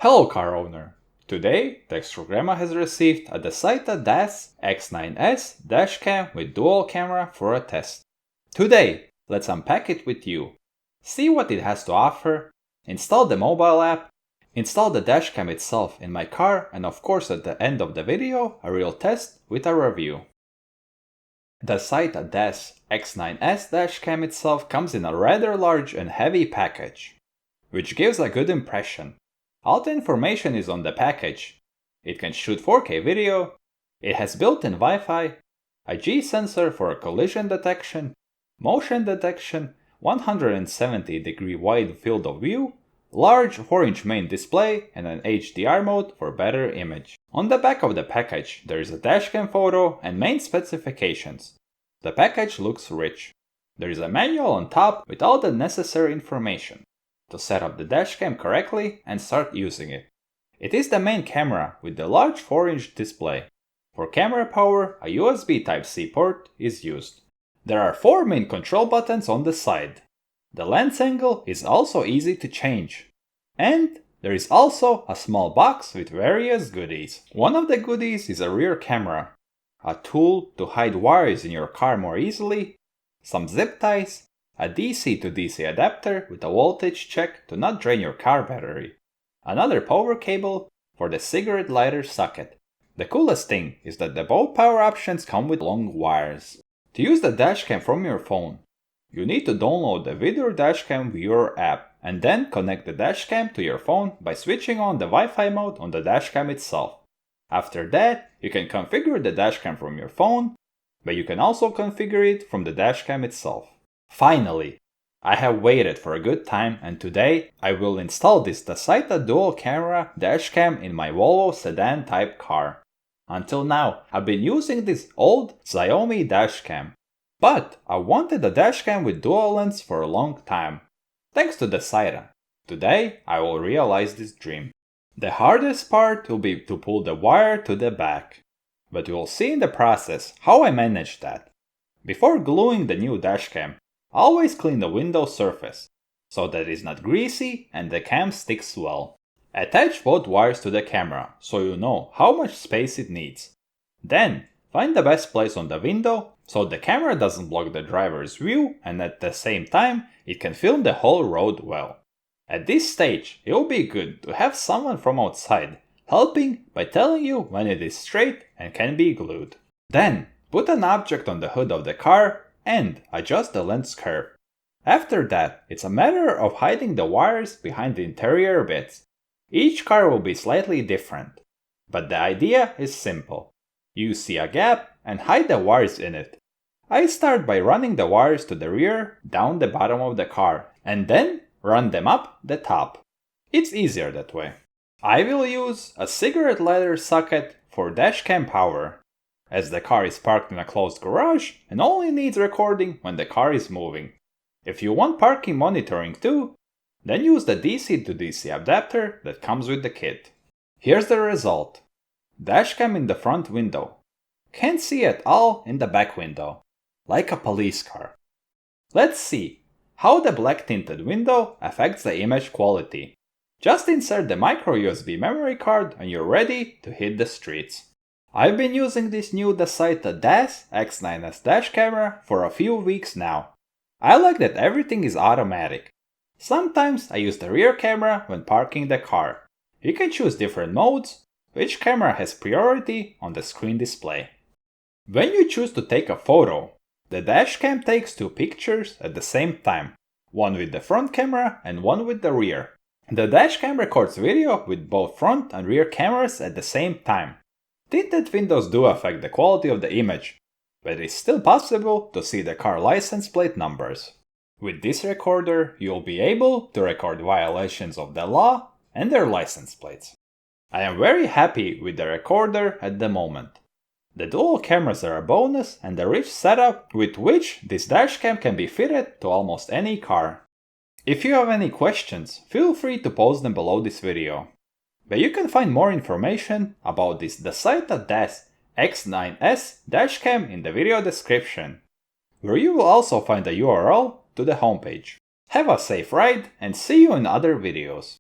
Hello car owner! Today, Dasaita has received a Dasaita Das x9s dashcam with dual camera for a test. Today, let's unpack it with you, see what it has to offer, install the mobile app, install the dashcam itself in my car, and of course at the end of the video, a real test with a review. Dasaita Das x9s dashcam itself comes in a rather large and heavy package, which gives a good impression. All the information is on the package. It can shoot 4K video, it has built-in Wi-Fi, a G sensor for collision detection, motion detection, 170-degree wide field of view, large 4-inch main display, and an HDR mode for better image. On the back of the package there is a dashcam photo and main specifications. The package looks rich. There is a manual on top with all the necessary information to set up the dashcam correctly and start using it. It is the main camera with the large 4-inch display. For camera power, a USB Type-C port is used. There are 4 main control buttons on the side. The lens angle is also easy to change. And there is also a small box with various goodies. One of the goodies is a rear camera, a tool to hide wires in your car more easily, some zip ties, a DC to DC adapter with a voltage check to not drain your car battery, another power cable for the cigarette lighter socket. The coolest thing is that both power options come with long wires. To use the dashcam from your phone, you need to download the Video-Dashcam Viewer app and then connect the dashcam to your phone by switching on the Wi-Fi mode on the dashcam itself. After that, you can configure the dashcam from your phone, but you can also configure it from the dashcam itself. Finally, I have waited for a good time and today I will install this Dasaita dual camera dashcam in my Volvo sedan type car. Until now, I've been using this old Xiaomi dashcam, but I wanted a dashcam with dual lens for a long time. Thanks to Dasaita, today I will realize this dream. The hardest part will be to pull the wire to the back, but you will see in the process how I managed that. Before gluing the new dashcam, always clean the window surface, so that it is not greasy and the cam sticks well. Attach both wires to the camera, so you know how much space it needs. Then, find the best place on the window, so the camera doesn't block the driver's view and at the same time it can film the whole road well. At this stage, it will be good to have someone from outside, helping by telling you when it is straight and can be glued. Then, put an object on the hood of the car and adjust the lens curve. After that, it's a matter of hiding the wires behind the interior bits. Each car will be slightly different, but the idea is simple. You see a gap and hide the wires in it. I start by running the wires to the rear down the bottom of the car and then run them up the top. It's easier that way. I will use a cigarette lighter socket for dashcam power, as the car is parked in a closed garage and only needs recording when the car is moving. If you want parking monitoring too, then use the DC to DC adapter that comes with the kit. Here's the result. Dashcam in the front window. Can't see at all in the back window, like a police car. Let's see how the black tinted window affects the image quality. Just insert the micro USB memory card and you're ready to hit the streets. I've been using this new Dasaita Das x9s dash camera for a few weeks now. I like that everything is automatic. Sometimes I use the rear camera when parking the car. You can choose different modes, which camera has priority on the screen display. When you choose to take a photo, the dashcam takes 2 pictures at the same time, one with the front camera and one with the rear. The dashcam records video with both front and rear cameras at the same time. Tinted windows do affect the quality of the image, but it's still possible to see the car license plate numbers. With this recorder, you'll be able to record violations of the law and their license plates. I am very happy with the recorder at the moment. The dual cameras are a bonus and a rich setup with which this dashcam can be fitted to almost any car. If you have any questions, feel free to post them below this video. But you can find more information about this Dasaita Das x9s dashcam in the video description, where you will also find a URL to the homepage. Have a safe ride and see you in other videos.